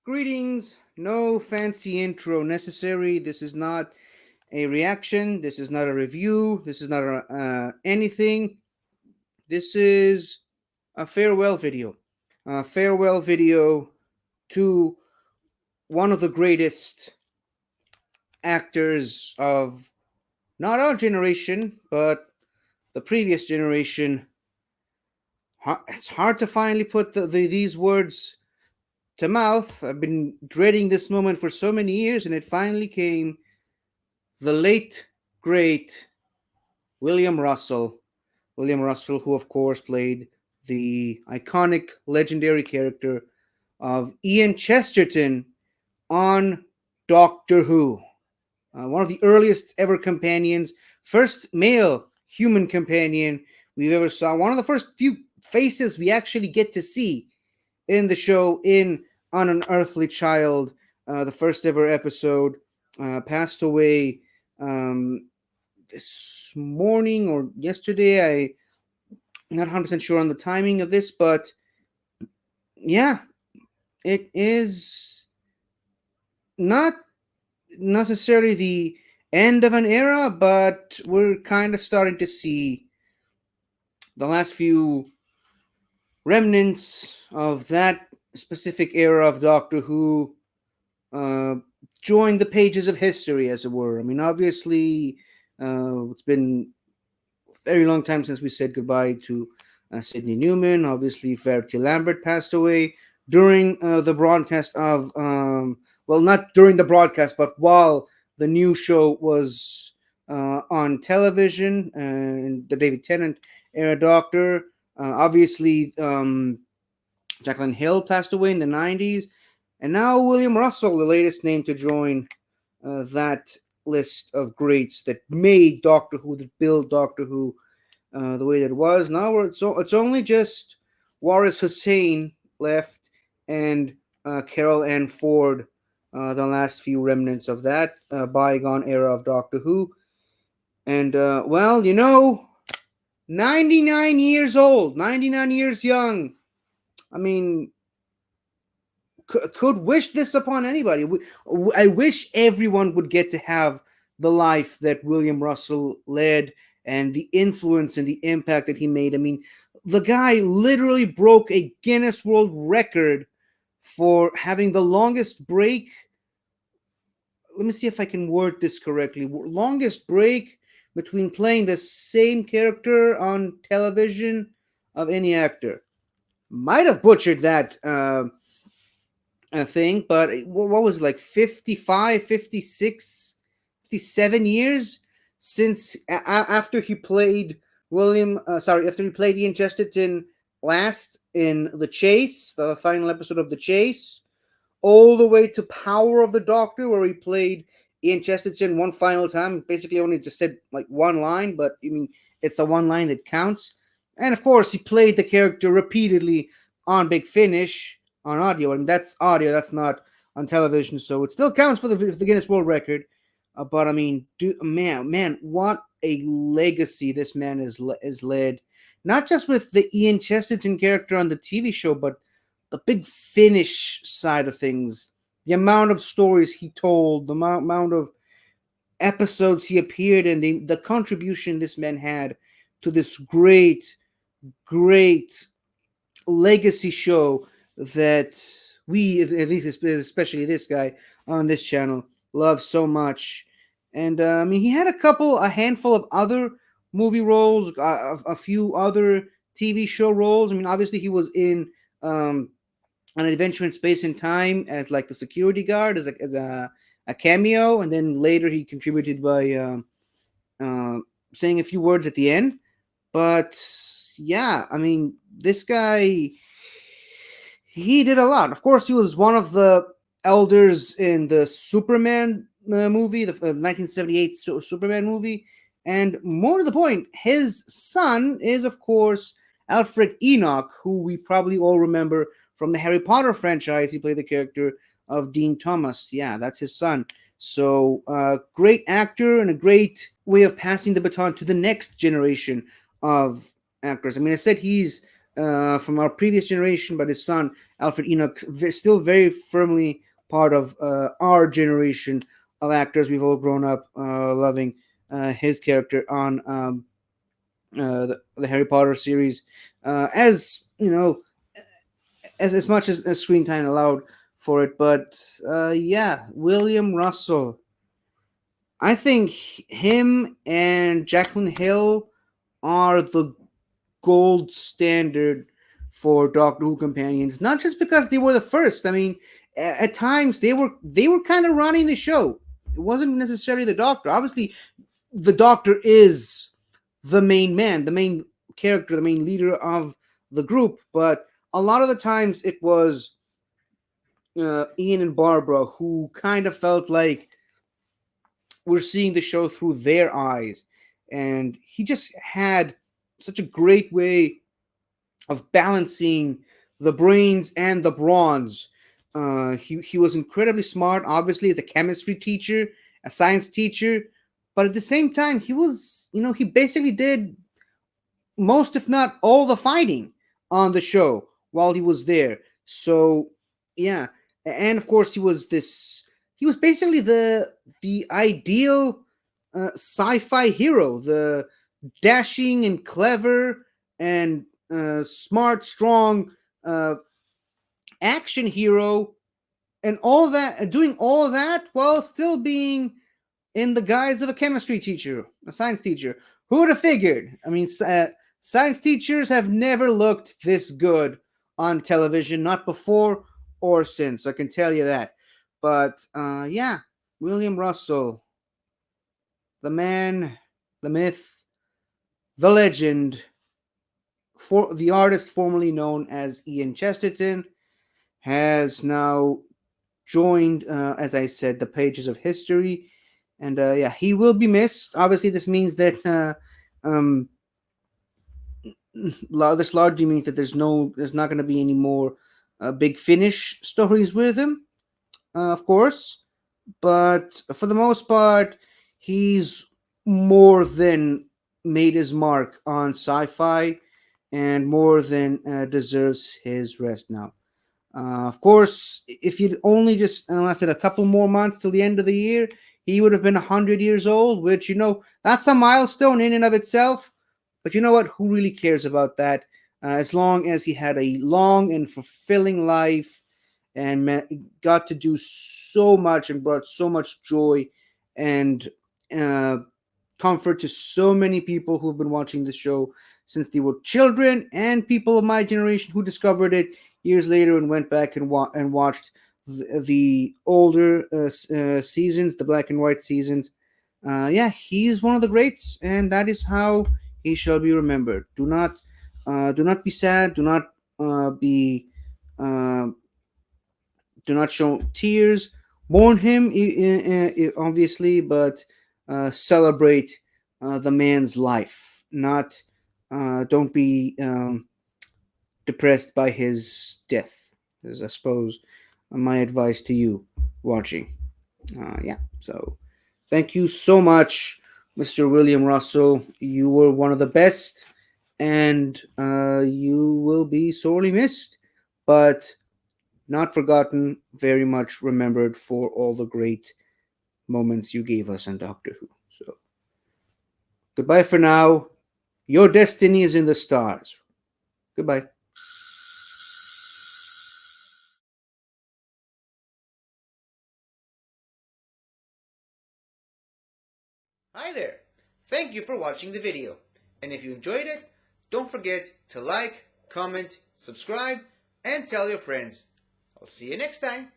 Greetings. No fancy intro necessary. This is not a reaction. This is not a review. This is not anything. This is a farewell video. A farewell video to one of the greatest actors of not our generation, but the previous generation. It's hard to finally put these words to mouth. I've been dreading this moment for so many years, and it finally came. The late, great William Russell. William Russell, who of course played the iconic, legendary character of Ian Chesterton on Doctor Who. One of the earliest ever companions, first male human companion we've ever saw. One of the first few faces we actually get to see in the show in On an Earthly Child. The first ever episode passed away this morning or yesterday. I'm not 100% sure on the timing of this, but yeah, it is not necessarily the end of an era, but we're kind of starting to see the last few remnants of that specific era of Doctor Who uh, join the pages of history, as it were. I mean, obviously, it's been very long time since we said goodbye to Sidney Newman. Obviously, Verity Lambert passed away during the broadcast of, well, not during the broadcast, but while the new show was on television, and the David Tennant era Doctor. Obviously, Jacqueline Hill passed away in the 90s. And now William Russell, the latest name to join that list of greats that made Doctor Who, that built Doctor Who the way that it was. Now it's only just Waris Hussein left and Carol Ann Ford, the last few remnants of that bygone era of Doctor Who. And, well, 99 years old, 99 years young. I mean, could wish this upon anybody. I wish everyone would get to have the life that William Russell led and the influence and the impact that he made. I mean, the guy literally broke a Guinness World Record for having the longest break. Let me see if I can word this correctly. Longest break between playing the same character on television of any actor. Might have butchered that thing, but what was it, like 55, 56, 57 years since after he played after he played Ian Chesterton last in The Chase, the final episode of The Chase, all the way to Power of the Doctor, where he played Ian Chesterton one final time. Basically, only just said like one line, but I mean, it's a one line that counts. And of course, he played the character repeatedly on Big Finish on audio, and that's audio. That's not on television, so it still counts for the Guinness World Record. But I mean, man, what a legacy this man is led. Not just with the Ian Chesterton character on the TV show, but the Big Finish side of things. The amount of stories he told, the amount of episodes he appeared in, the contribution this man had to this great legacy show that we, at least especially this guy on this channel, love so much. And I mean, he had a handful of other movie roles, a few other TV show roles. I mean, obviously he was in an Adventure in Space and Time as like the security guard, as a cameo, and then later he contributed by uh, saying a few words at the end. But yeah, I mean, this guy, he did a lot. Of course, he was one of the elders in the Superman movie, the 1978 Superman movie. And more to the point, his son is, of course, Alfred Enoch, who we probably all remember from the Harry Potter franchise. He played the character of Dean Thomas. Yeah, that's his son. So, great actor and a great way of passing the baton to the next generation of actors. I mean, I said he's from our previous generation, but his son Alfred Enoch still very firmly part of our generation of actors. We've all grown up loving his character on the Harry Potter series, as you know, as much as screen time allowed for it. But yeah, William Russell. I think him and Jacqueline Hill are the gold standard for Doctor Who companions. Not just because they were the first. I mean, at times they were kind of running the show. It wasn't necessarily the Doctor. Obviously, the Doctor is the main man, the main character, the main leader of the group. But a lot of the times it was Ian and Barbara who kind of felt like we're seeing the show through their eyes. And he just had such a great way of balancing the brains and the bronze. He was incredibly smart, obviously, as a chemistry teacher, a science teacher, but at the same time, he basically did most, if not all, the fighting on the show while he was there. So, yeah, and of course, he was basically the ideal sci-fi hero, the dashing and clever and smart, strong uh, action hero, and all that, doing all that while still being in the guise of a chemistry teacher, a science teacher. Who would have figured? I mean, science teachers have never looked this good on television, not before or since. I can tell you that. But yeah, William Russell, the man, the myth, the legend, for the artist formerly known as Ian Chesterton, has now joined, as I said, the pages of history. And yeah, he will be missed. Obviously, this means that um, this largely means that there's not going to be any more big finish stories with him, of course. But for the most part, he's more than made his mark on sci-fi, and more than deserves his rest now. Of course, if he'd only just lasted a couple more months till the end of the year, he would have been 100 years old, which, that's a milestone in and of itself. But you know what? Who really cares about that? As long as he had a long and fulfilling life and got to do so much and brought so much joy and uh, comfort to so many people who've been watching the show since they were children, and people of my generation who discovered it years later and went back and watched the older seasons, the black and white seasons. Yeah, he's one of the greats, and that is how he shall be remembered. Do not be sad. Be uh, do not show tears. Mourn him, obviously, but celebrate the man's life. Not Don't be depressed by his death. Is, I suppose, my advice to you watching. Yeah. So, thank you so much, Mr. William Russell. You were one of the best, and you will be sorely missed. But not forgotten, very much remembered for all the great moments you gave us on Doctor Who. So, goodbye for now. Your destiny is in the stars. Goodbye. Hi there. Thank you for watching the video. And if you enjoyed it, don't forget to like, comment, subscribe, and tell your friends. I'll see you next time.